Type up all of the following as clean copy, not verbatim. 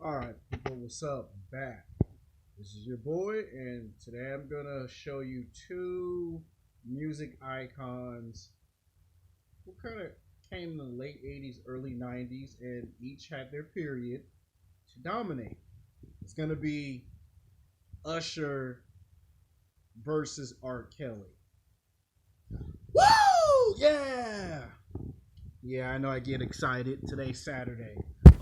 All right, people, what's up? I'm back. This is your boy, and today I'm gonna show you two music icons who kind of came in the late '80s, early '90s, and each had their period to dominate. It's gonna be Usher versus R. Kelly. Woo! Yeah! Yeah, I know I get excited. Today's Saturday.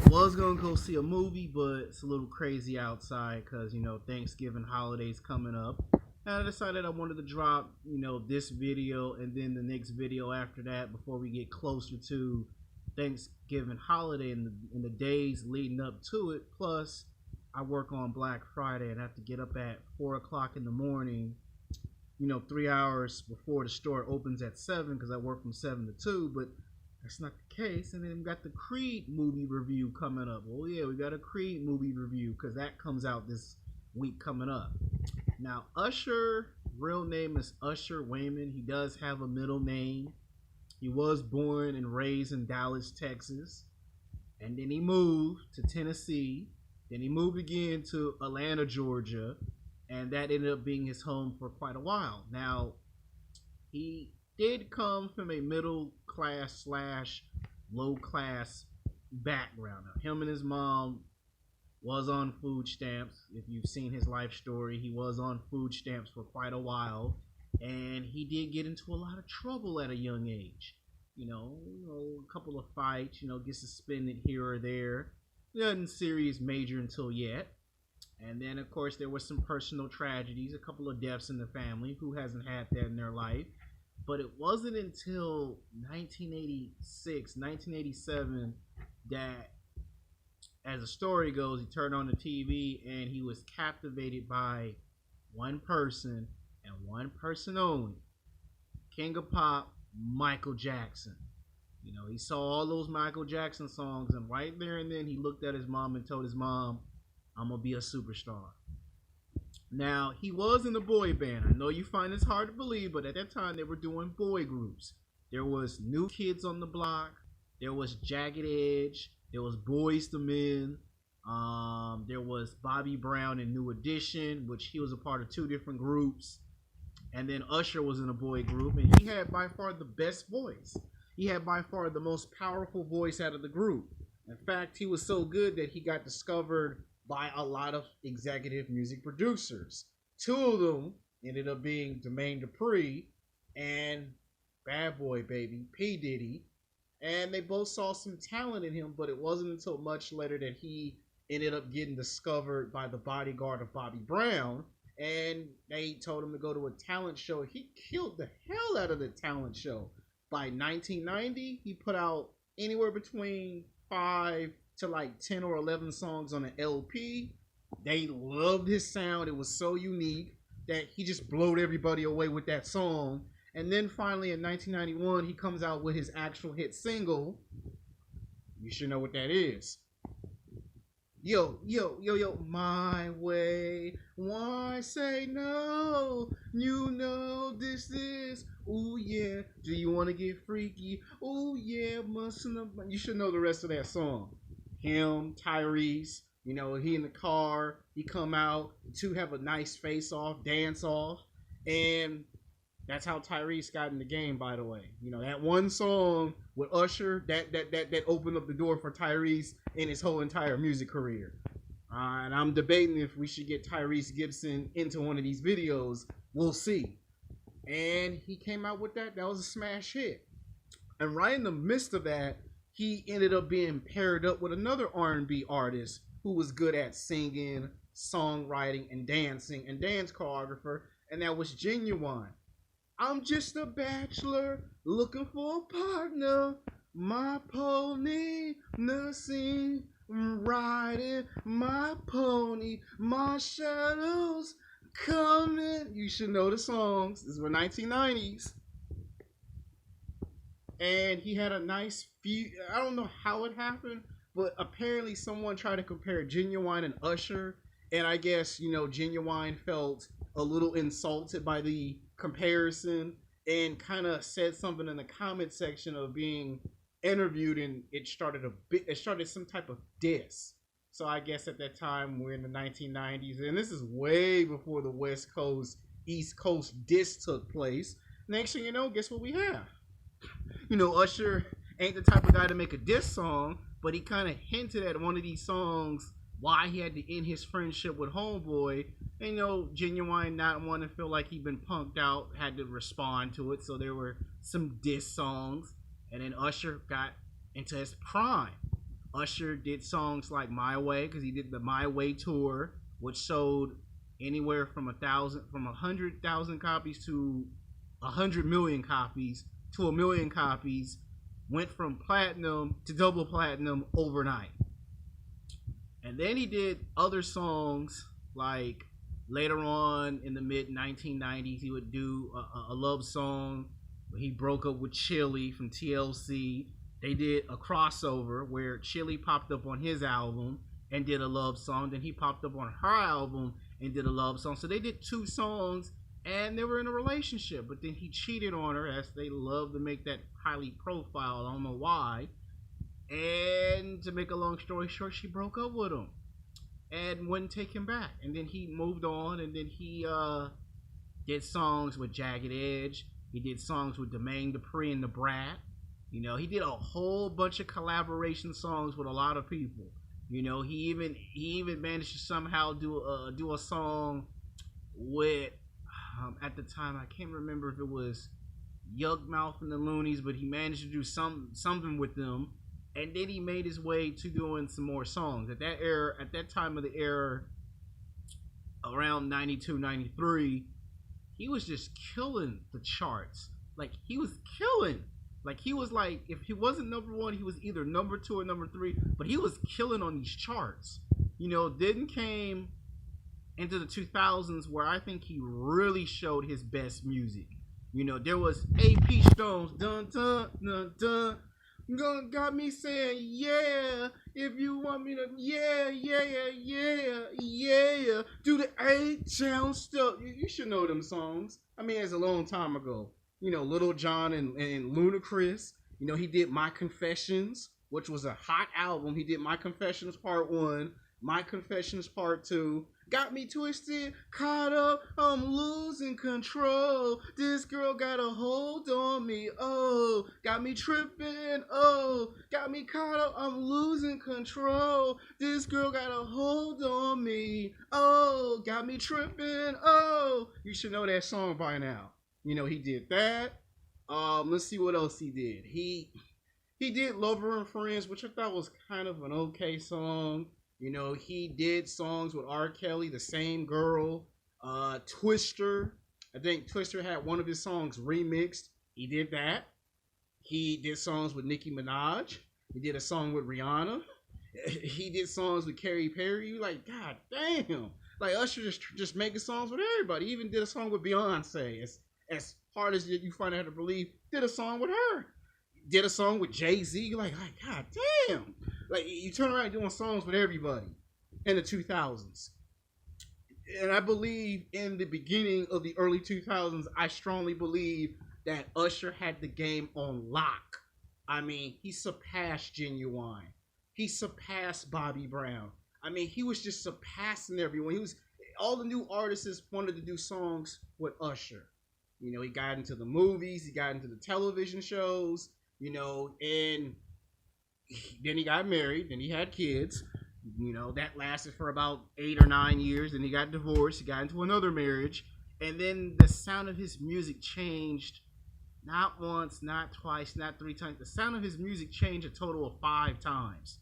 I was gonna go see a movie, but it's a little crazy outside because Thanksgiving holidays coming up. And I decided I wanted to drop this video and then the next video after that before we get closer to Thanksgiving holiday and the days leading up to it. Plus, I work on Black Friday and I have to get up at 4 o'clock in the morning. 3 hours before the store opens at 7 because I work from 7 to 2. But that's not the case. And then we got the Creed movie review coming up. Oh yeah, we got a Creed movie review because that comes out this week coming up. Now Usher, real name is Usher Wayman. He does have a middle name. He was born and raised in Dallas, Texas, and then he moved to Tennessee. Then he moved again to Atlanta, Georgia, and that ended up being his home for quite a while. Now he did come from a middle class slash low class background. Now, him and his mom was on food stamps. If you've seen his life story, he was on food stamps for quite a while, and he did get into a lot of trouble at a young age. A couple of fights. Get suspended here or there. Nothing serious, major until yet. And then, of course, there was some personal tragedies, a couple of deaths in the family. Who hasn't had that in their life? But it wasn't until 1986, 1987 that, as the story goes, he turned on the TV and he was captivated by one person and one person only. King of Pop, Michael Jackson. He saw all those Michael Jackson songs, and right there and then he looked at his mom and told his mom, "I'm going to be a superstar." Now, he was in a boy band. I know you find this hard to believe, but at that time they were doing boy groups. There was New Kids on the Block. There was Jagged Edge. There was Boys to Men. There was Bobby Brown and New Edition, which he was a part of two different groups. And then Usher was in a boy group, and he had by far the best voice. He had by far the most powerful voice out of the group. In fact, he was so good that he got discovered by a lot of executive music producers. Two of them ended up being Jermaine Dupri and Bad Boy Baby, P. Diddy. And they both saw some talent in him, but it wasn't until much later that he ended up getting discovered by the bodyguard of Bobby Brown. And they told him to go to a talent show. He killed the hell out of the talent show. By 1990, he put out anywhere between 5 to like 10 or 11 songs on an LP. They loved his sound. It was so unique that he just blowed everybody away with that song. And then finally in 1991, he comes out with his actual hit single. You should know what that is. Yo, yo, yo, yo, my way. Why say no? This is. Ooh, yeah. Do you want to get freaky? Ooh, yeah. Mustn't have. You should know the rest of that song. Him, Tyrese, he in the car. He come out. The two have a nice face off, dance off. And that's how Tyrese got in the game, by the way. That one song with Usher, that opened up the door for Tyrese in his whole entire music career. And I'm debating if we should get Tyrese Gibson into one of these videos. We'll see. And he came out with that. That was a smash hit. And right in the midst of that, he ended up being paired up with another R&B artist who was good at singing, songwriting, and dancing, and dance choreographer, and that was Genuine. I'm just a bachelor looking for a partner. My pony nursing, riding my pony. My shadows coming. You should know the songs. This was 1990s. And he had a nice few. I don't know how it happened, but apparently someone tried to compare Genuine and Usher. And I guess, Genuine felt a little insulted by the comparison and kind of said something in the comment section of being interviewed, and it started some type of diss. So I guess at that time we're in the 1990s, and this is way before the West Coast East Coast diss took place. Next thing you know, guess what we have? Usher ain't the type of guy to make a diss song, but he kind of hinted at one of these songs why he had to end his friendship with Homeboy. And Genuine not wanting to feel like he'd been punked out, had to respond to it. So there were some diss songs, and then Usher got into his prime. Usher did songs like My Way because he did the My Way tour, which sold anywhere from 100,000 copies to 100 million copies to 1 million copies. Went from platinum to double platinum overnight. And then he did other songs like later on in the mid 1990s, he would do a love song where he broke up with Chili from TLC. They did a crossover where Chili popped up on his album and did a love song. Then he popped up on her album and did a love song. So they did 2 songs and they were in a relationship. But then he cheated on her, as they love to make that highly profiled. I don't know why. And to make a long story short, she broke up with him and wouldn't take him back. And then he moved on, and then he did songs with Jagged Edge. He did songs with Jermaine Dupri and the Brat. He did a whole bunch of collaboration songs with a lot of people. He even managed to somehow do a song with at the time I can't remember if it was Yugmouth and the Loonies, but he managed to do something with them. And then he made his way to doing some more songs. At that time of the era, around 92, 93, he was just killing the charts. Like, he was killing. Like, he was like, if he wasn't number 1, he was either number 2 or number 3. But he was killing on these charts. Then came into the 2000s where I think he really showed his best music. There was AP Stone's dun dun dun dun. Got me saying, yeah, if you want me to, yeah, do the A-Town stuff. You should know them songs. I mean, it's a long time ago. Little John and Ludacris. He did My Confessions, which was a hot album. He did My Confessions Part 1, My Confessions Part 2. Got me twisted, caught up, I'm losing control. This girl got a hold on me, oh. Got me tripping, oh. Got me caught up, I'm losing control. This girl got a hold on me, oh. Got me tripping, oh. You should know that song by now. He did that. Let's see what else he did. He did Lover and Friends, which I thought was kind of an okay song. He did songs with R. Kelly, The Same Girl, Twister. I think Twister had one of his songs remixed. He did that. He did songs with Nicki Minaj. He did a song with Rihanna. He did songs with Katy Perry. You like, God damn. Like, Usher just making songs with everybody. He even did a song with Beyonce. As hard as you find out to believe, did a song with her. Did a song with Jay-Z. You're like, God damn. Like, you turn around doing songs with everybody in the 2000s. And I believe in the beginning of the early 2000s, I strongly believe that Usher had the game on lock. I mean, he surpassed Genuine. He surpassed Bobby Brown. I mean, he was just surpassing everyone. All the new artists wanted to do songs with Usher. He got into the movies, he got into the television shows, and then he got married, then he had kids. That lasted for about 8 or 9 years. Then he got divorced, he got into another marriage. And then the sound of his music changed not once, not twice, not 3 times. The sound of his music changed a total of 5 times.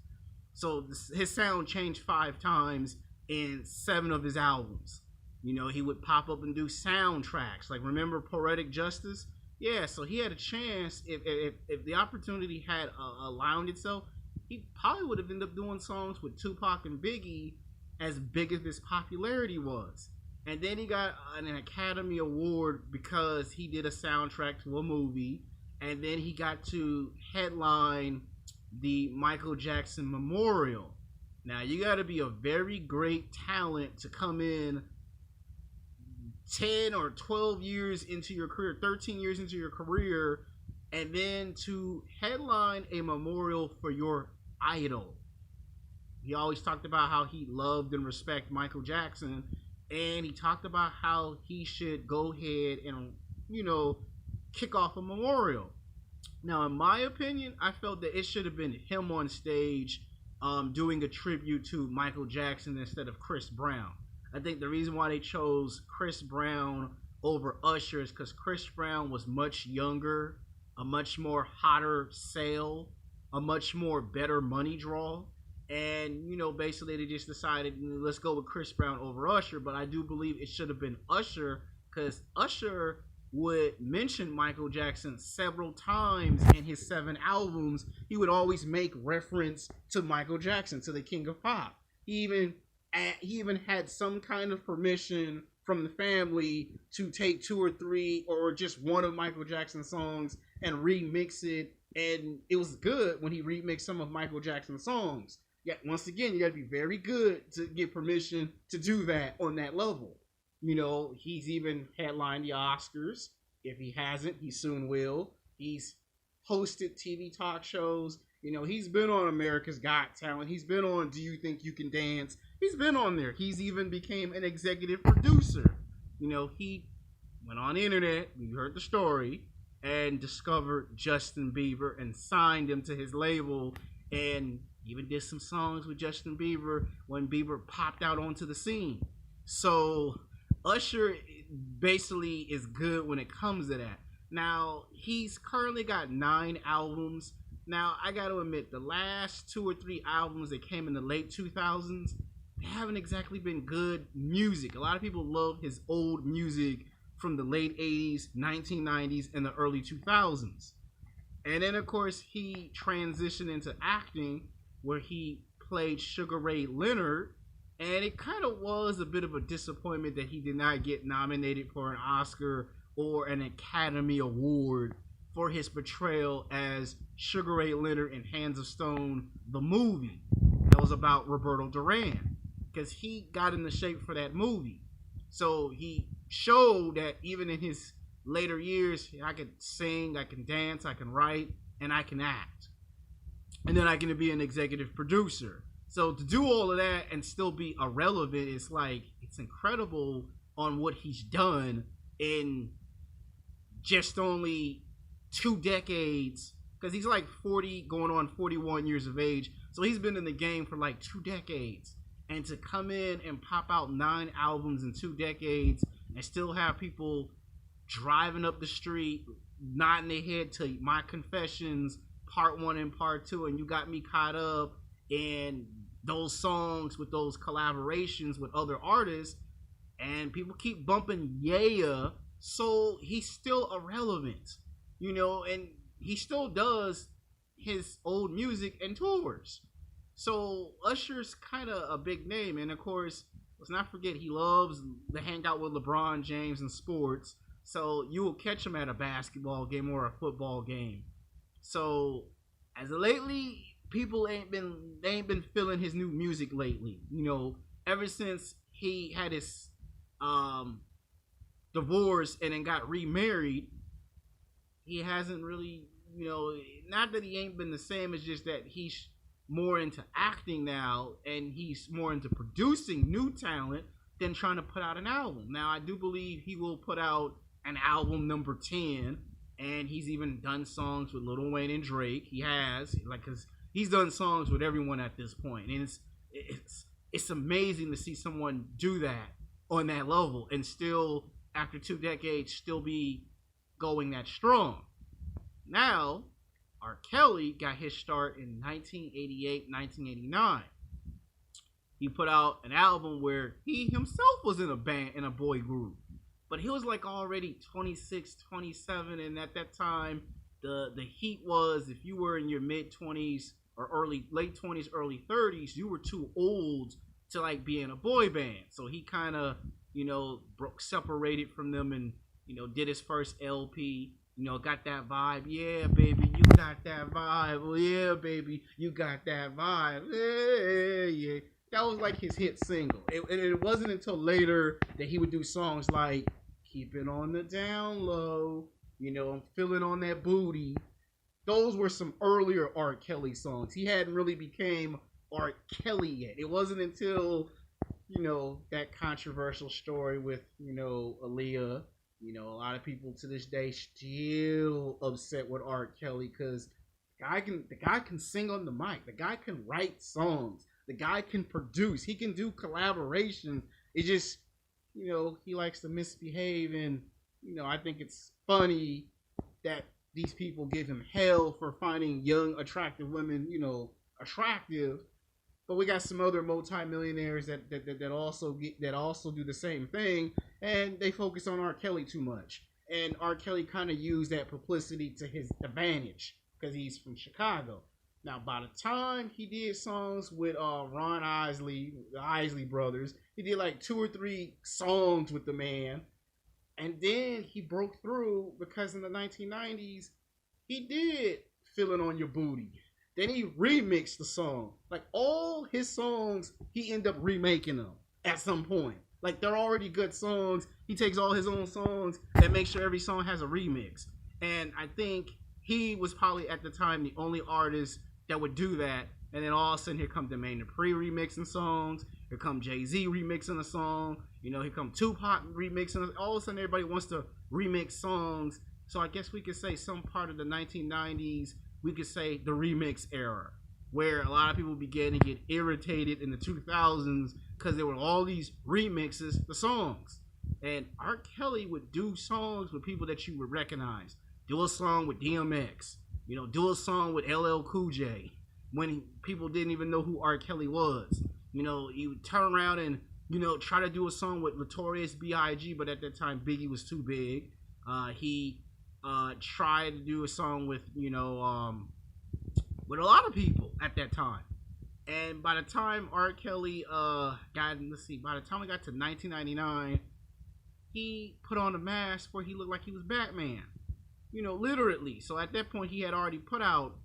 So his sound changed 5 times in 7 of his albums. He would pop up and do soundtracks. Like, remember Poetic Justice? Yeah, so he had a chance. If the opportunity had allowed itself, he probably would have ended up doing songs with Tupac and Biggie, as big as his popularity was. And then he got an Academy Award because he did a soundtrack to a movie. And then he got to headline the Michael Jackson Memorial. Now, you got to be a very great talent to come in 10 or 12 years into your career, 13 years into your career, and then to headline a memorial for your idol. He always talked about how he loved and respected Michael Jackson, and he talked about how he should go ahead and, you know, kick off a memorial. Now, in my opinion, I felt that it should have been him on stage doing a tribute to Michael Jackson instead of Chris Brown. I think the reason why they chose Chris Brown over Usher is because Chris Brown was much younger, a much more hotter sale, a much more better money draw. And, basically they just decided, let's go with Chris Brown over Usher. But I do believe it should have been Usher because Usher would mention Michael Jackson several times in his 7 albums. He would always make reference to Michael Jackson, to the King of Pop. He even had some kind of permission from the family to take 2 or 3 or just one of Michael Jackson's songs and remix it. And it was good when he remixed some of Michael Jackson's songs. Yeah, once again, you got to be very good to get permission to do that on that level. He's even headlined the Oscars. If he hasn't, he soon will. He's hosted TV talk shows. He's been on America's Got Talent. He's been on Do You Think You Can Dance? He's been on there. He's even became an executive producer. He went on the internet, you heard the story, and discovered Justin Bieber and signed him to his label, and even did some songs with Justin Bieber when Bieber popped out onto the scene. So Usher basically is good when it comes to that. Now, he's currently got 9 albums. Now, I got to admit, the last 2 or 3 albums that came in the late 2000s, they haven't exactly been good music. A lot of people love his old music from the late 80s, 1990s, and the early 2000s. And then, of course, he transitioned into acting, where he played Sugar Ray Leonard. And it kind of was a bit of a disappointment that he did not get nominated for an Oscar or an Academy Award for his portrayal as Sugar Ray Leonard in Hands of Stone, the movie that was about Roberto Duran, because he got into shape for that movie. So he showed that even in his later years, I can sing, I can dance, I can write, and I can act. And then I can be an executive producer. So to do all of that and still be irrelevant, it's incredible on what he's done in just only 2 decades, because he's like 40 going on 41 years of age. So he's been in the game for like 2 decades. And to come in and pop out 9 albums in 2 decades and still have people driving up the street, nodding their head to My Confessions, Part 1 and Part 2, and You Got Me Caught Up, and those songs with those collaborations with other artists, and people keep bumping Yeah, so he's still irrelevant, and he still does his old music and tours. So Usher's kind of a big name, and of course, let's not forget he loves to hang out with LeBron James in sports, so you will catch him at a basketball game or a football game. So as of lately, people ain't been feeling his new music lately. Ever since he had his divorce and then got remarried, he hasn't really, not that he ain't been the same. It's just that he's more into acting now, and he's more into producing new talent than trying to put out an album. Now, I do believe he will put out an album number 10, and he's even done songs with Lil Wayne and Drake. He has, cause he's done songs with everyone at this point, and it's amazing to see someone do that on that level and still, after 2 decades, still be going that strong. Now, R. Kelly got his start in 1988, 1989. He put out an album where he himself was in a band, in a boy group. But he was already 26, 27, and at that time, the heat was, if you were in your mid-20s or late 20s, early 30s, you were too old to be in a boy band. So he kind of, separated from them and, did his first LP, got that vibe. Yeah, baby, you got that vibe. Oh, yeah, baby, you got that vibe. Yeah, yeah. That was his hit single. It wasn't until later that he would do songs like Keep It on the Down Low, Feeling on That Booty. Those were some earlier R. Kelly songs. He hadn't really became R. Kelly yet. It wasn't until that controversial story with Aaliyah. A lot of people to this day still upset with R. Kelly because the guy can sing on the mic. The guy can write songs. The guy can produce. He can do collaborations. It just he likes to misbehave, and I think it's funny that these people give him hell for finding young, attractive women, attractive. But we got some other multimillionaires that also do the same thing, and they focus on R. Kelly too much. And R. Kelly kind of used that publicity to his advantage because he's from Chicago. Now, by the time he did songs with Ron Isley, the Isley brothers, he did like 2 or 3 songs with the man, and then he broke through because in the 1990s he did "Feeling on Your Booty." Then he remixed the song. Like all his songs, he ended up remaking them at some point. Like they're already good songs. He takes all his own songs and makes sure every song has a remix. And I think he was probably at the time the only artist that would do that. And then all of a sudden, here come Jermaine Dupri remixing songs. Here come Jay-Z remixing a song. Here come Tupac remixing. All of a sudden, everybody wants to remix songs. So I guess we could say some part of the 1990s, we could say the remix era, where a lot of people began to get irritated in the 2000s because there were all these remixes the songs. And R. Kelly would do songs with people that you would recognize. Do a song with DMX. Do a song with LL Cool J when people didn't even know who R. Kelly was. He would turn around and, try to do a song with Notorious B.I.G., but at that time Biggie was too big. He tried to do a song with a lot of people at that time. And by the time R. Kelly by the time we got to 1999, he put on a mask where he looked like he was Batman. Literally. So at that point, he had already put out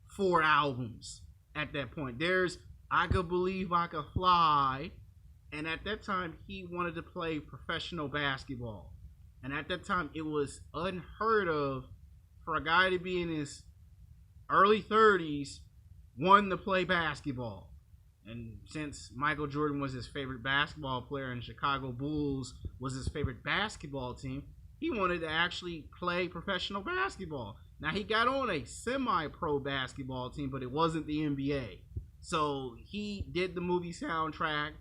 4 albums. At that point, there's "I Could Believe I Could Fly," and at that time, he wanted to play professional basketball. And at that time, it was unheard of for a guy to be in his early 30s wanting to play basketball. And since Michael Jordan was his favorite basketball player and Chicago Bulls was his favorite basketball team, he wanted to actually play professional basketball. Now, he got on a semi-pro basketball team, but it wasn't the NBA. So he did the movie soundtrack,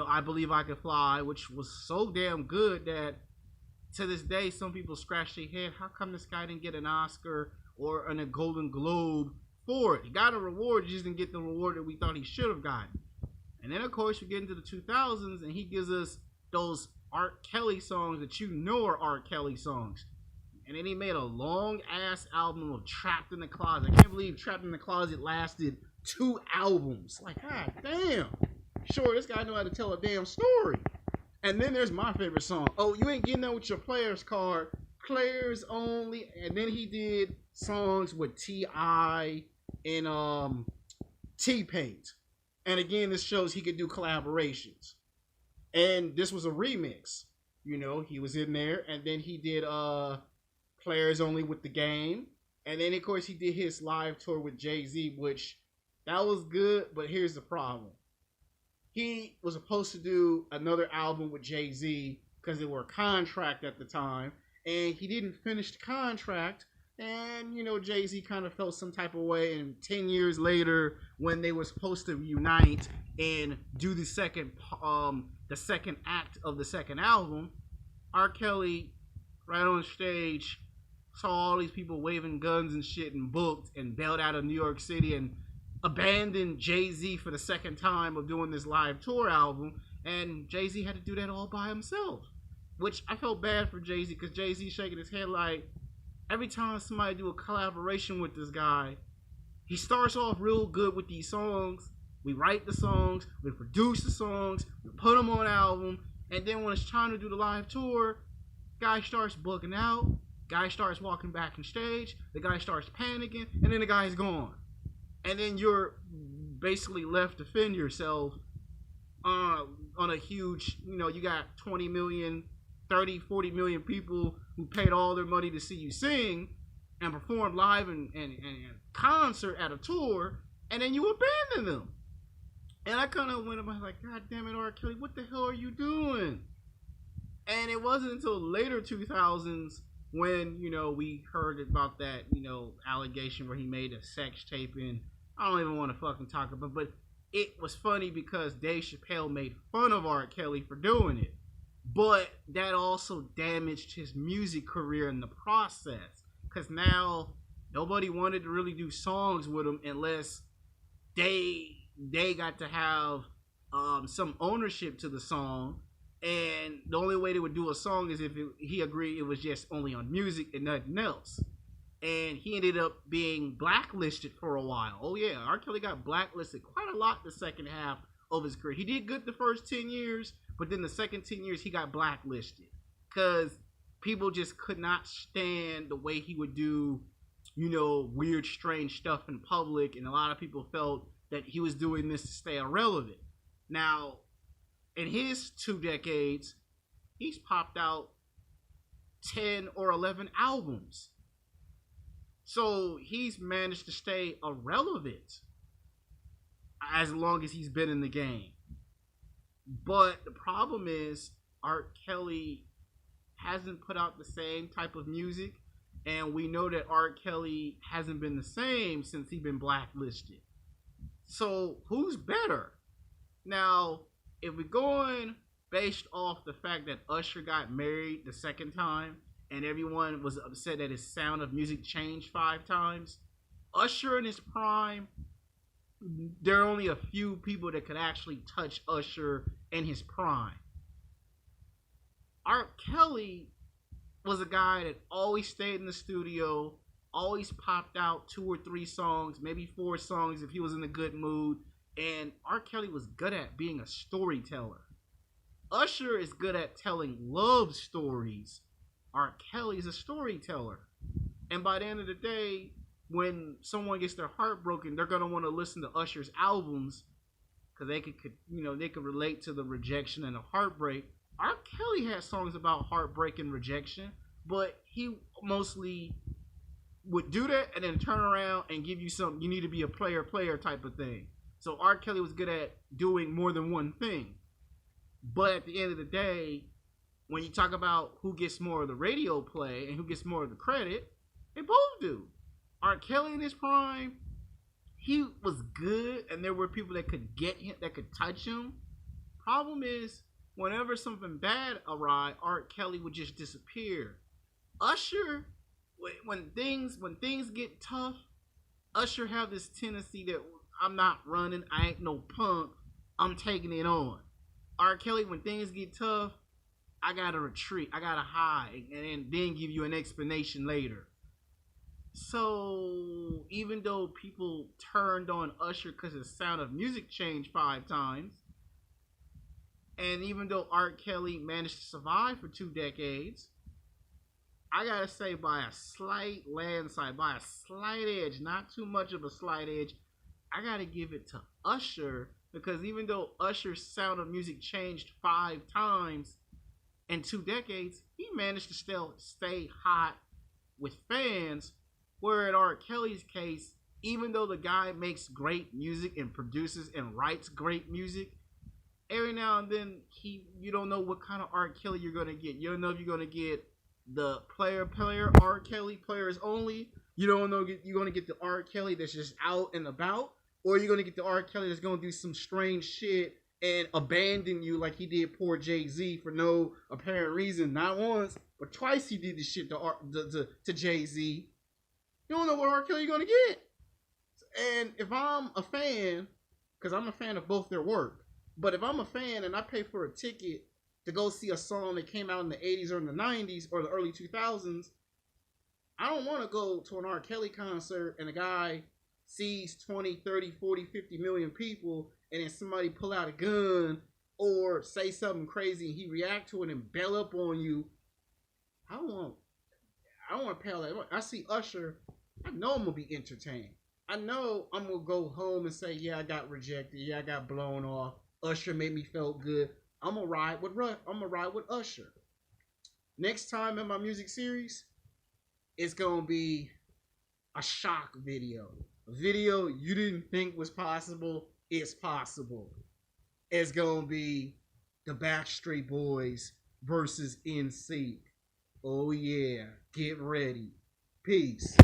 "I Believe I Could Fly," which was so damn good that to this day, some people scratch their head. How come this guy didn't get an Oscar or a Golden Globe for it? He got a reward, he just didn't get the reward that we thought he should have gotten. And then, of course, we get into the 2000s, and he gives us those R. Kelly songs that are R. Kelly songs. And then he made a long-ass album of "Trapped in the Closet." I can't believe "Trapped in the Closet" lasted 2 albums. Like, god damn. Sure, this guy know how to tell a damn story. And then there's my favorite song. "Oh, you ain't getting that with your players card. Players only." And then he did songs with T.I. and T-Paint. And again, this shows he could do collaborations. And this was a remix. He was in there. And then he did Players Only with The Game. And then, of course, he did his live tour with Jay-Z, which that was good. But here's the problem. He was supposed to do another album with Jay-Z because they were a contract at the time. And he didn't finish the contract. And, Jay-Z kind of felt some type of way. And 10 years later, when they were supposed to unite and do the second act of the second album, R. Kelly, right on stage, saw all these people waving guns and shit and booked and bailed out of New York City and abandoned Jay-Z for the second time of doing this live tour album. And Jay-Z had to do that all by himself. Which I felt bad for Jay-Z because Jay-Z shaking his head like, every time somebody do a collaboration with this guy, he starts off real good with these songs. We write the songs, we produce the songs, we put them on album, and then when it's time to do the live tour, guy starts bugging out, guy starts walking back on stage, the guy starts panicking, and then the guy's gone. And then you're basically left to fend yourself on a huge, you got 20 million, 30, 40 million people who paid all their money to see you sing and perform live and concert at a tour, and then you abandon them. And I kind of went about like, God damn it, R. Kelly, what the hell are you doing? And it wasn't until later 2000s when, we heard about that, allegation where he made a sex tape. And I don't even want to fucking talk about it, but it was funny because Dave Chappelle made fun of R. Kelly for doing it. But that also damaged his music career in the process. Because now nobody wanted to really do songs with him unless they got to have some ownership to the song, and the only way they would do a song is if he agreed it was just only on music and nothing else. And he ended up being blacklisted for a while. Oh yeah, R. Kelly got blacklisted quite a lot the second half of his career. He did good the first 10 years, but then the second 10 years he got blacklisted because people just could not stand the way he would do, weird, strange stuff in public, and a lot of people felt that he was doing this to stay irrelevant. Now, in his 2 decades, he's popped out 10 or 11 albums. So he's managed to stay irrelevant as long as he's been in the game. But the problem is, R. Kelly hasn't put out the same type of music, and we know that R. Kelly hasn't been the same since he's been blacklisted. So who's better? Now, if we're going based off the fact that Usher got married the second time and everyone was upset that his sound of music changed 5 times, Usher in his prime, there are only a few people that could actually touch Usher in his prime. R. Kelly was a guy that always stayed in the studio, always popped out 2 or 3 songs, maybe 4 songs if he was in a good mood. And R. Kelly was good at being a storyteller. Usher is good at telling love stories. R. Kelly's a storyteller. And by the end of the day, when someone gets their heart broken, they're gonna want to listen to Usher's albums because they could relate to the rejection and the heartbreak. R. Kelly had songs about heartbreak and rejection, but he mostly would do that and then turn around and give you some, you need to be a player type of thing. So R. Kelly was good at doing more than one thing. But at the end of the day, when you talk about who gets more of the radio play and who gets more of the credit, they both do. R. Kelly in his prime, he was good, and there were people that could get him, that could touch him. Problem is, whenever something bad arrived, R. Kelly would just disappear. Usher, when things get tough, Usher have this tendency that I'm not running, I ain't no punk, I'm taking it on. R. Kelly, when things get tough, I gotta retreat, I gotta hide, and then give you an explanation later. So even though people turned on Usher because his sound of music changed 5 times, and even though R. Kelly managed to survive for 2 decades, I gotta say by a slight landslide, by a slight edge, not too much of a slight edge, I gotta give it to Usher, because even though Usher's sound of music changed 5 times in 2 decades, he managed to still stay hot with fans. Where in R. Kelly's case, even though the guy makes great music and produces and writes great music, every now and then you don't know what kind of R. Kelly you're gonna get. You don't know if you're gonna get the player R. Kelly, players only. You don't know you're gonna get the R. Kelly that's just out and about, or you're gonna get the R. Kelly that's gonna do some strange shit and abandon you like he did poor Jay-Z for no apparent reason. Not once, but twice he did this shit to Jay-Z. You don't know what R. Kelly you're gonna get. And if I'm a fan, because I'm a fan of both their work, but if I'm a fan and I pay for a ticket to go see a song that came out in the 80s or in the 90s or the early 2000s, I don't want to go to an R. Kelly concert and a guy sees 20, 30, 40, 50 million people and then somebody pull out a gun or say something crazy and he react to it and bail up on you. I don't want to pay all that money. I see Usher, I know I'm going to be entertained. I know I'm going to go home and say, yeah, I got rejected. Yeah, I got blown off. Usher made me feel good. I'm going to ride with Usher. Next time in my music series, it's going to be a shock video. A video you didn't think was possible. it's possible. It's gonna be the Backstreet Boys versus NSYNC. Oh yeah, get ready. Peace.